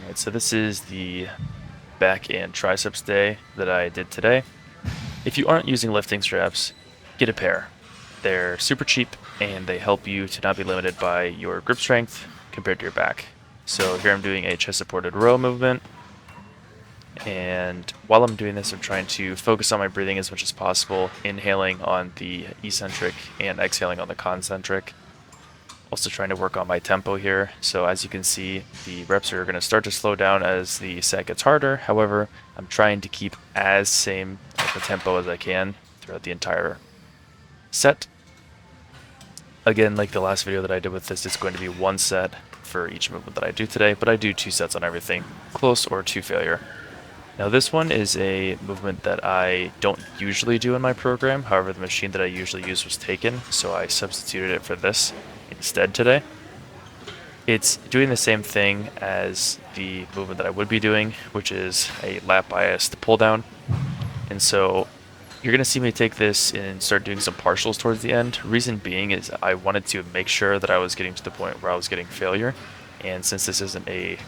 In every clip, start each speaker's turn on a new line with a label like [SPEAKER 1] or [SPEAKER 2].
[SPEAKER 1] Alright, so this is the back and triceps day that I did today. If you aren't using lifting straps, get a pair. They're super cheap and they help you to not be limited by your grip strength compared to your back. So here I'm doing a chest supported row movement, and while I'm doing this I'm trying to focus on my breathing as much as possible, inhaling on the eccentric and exhaling on the concentric. Also trying to work on my tempo here. So as you can see, the reps are going to start to slow down as the set gets harder. However, I'm trying to keep as same of a tempo as I can throughout the entire set. Again, like the last video that I did with this, it's going to be one set for each movement that I do today, but I do 2 sets on everything, close or to failure. Now this one is a movement that I don't usually do in my program. However, the machine that I usually use was taken, so I substituted it for this instead today. It's doing the same thing as the movement that I would be doing, which is a lat biased pull down. And so you're going to see me take this and start doing some partials towards the end. Reason being is I wanted to make sure that I was getting to the point where I was getting failure. And since this isn't a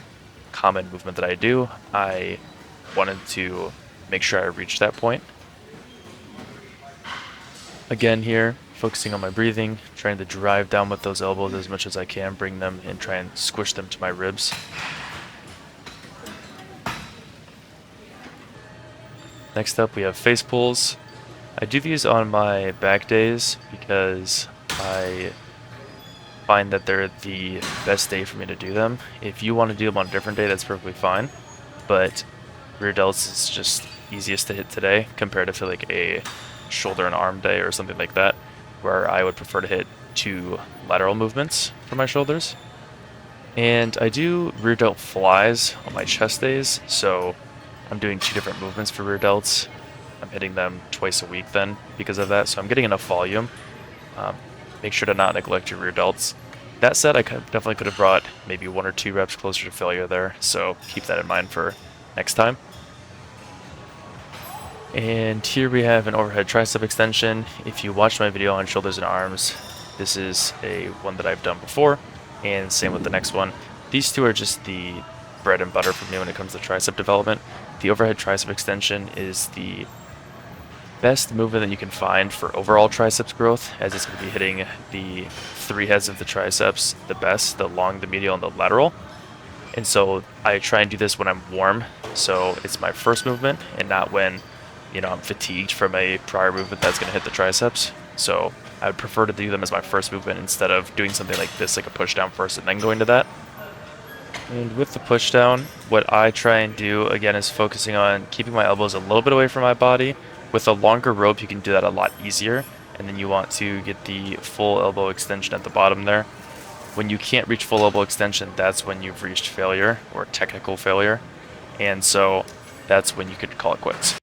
[SPEAKER 1] common movement that I do, I wanted to make sure I reached that point. Again here, focusing on my breathing, trying to drive down with those elbows as much as I can, bring them and try and squish them to my ribs. Next up we have face pulls. I do these on my back days because I find that they're the best day for me to do them. If you want to do them on a different day, that's perfectly fine, but rear delts is just easiest to hit today compared to like a shoulder and arm day or something like that, where I would prefer to hit 2 lateral movements for my shoulders. And I do rear delt flies on my chest days, so I'm doing 2 different movements for rear delts. I'm hitting them twice a week then because of that, so I'm getting enough volume. Make sure to not neglect your rear delts. That said, I definitely could have brought maybe 1 or 2 reps closer to failure there, so keep that in mind for next time. And here we have an overhead tricep extension. If you watched my video on shoulders and arms, this is one that I've done before, and same with the next one. These 2 are just the bread and butter for me when it comes to tricep development. The overhead tricep extension is the best movement that you can find for overall triceps growth, as it's going to be hitting the 3 heads of the triceps the best, the long, the medial, and the lateral. And so I try and do this when I'm warm, so it's my first movement and not when I'm fatigued from a prior movement that's going to hit the triceps. So I would prefer to do them as my first movement instead of doing something like this, like a push down first and then going to that. And with the push down, what I try and do again is focusing on keeping my elbows a little bit away from my body. With a longer rope you can do that a lot easier, and then you want to get the full elbow extension at the bottom there. When you can't reach full elbow extension, that's when you've reached failure or technical failure, and so that's when you could call it quits.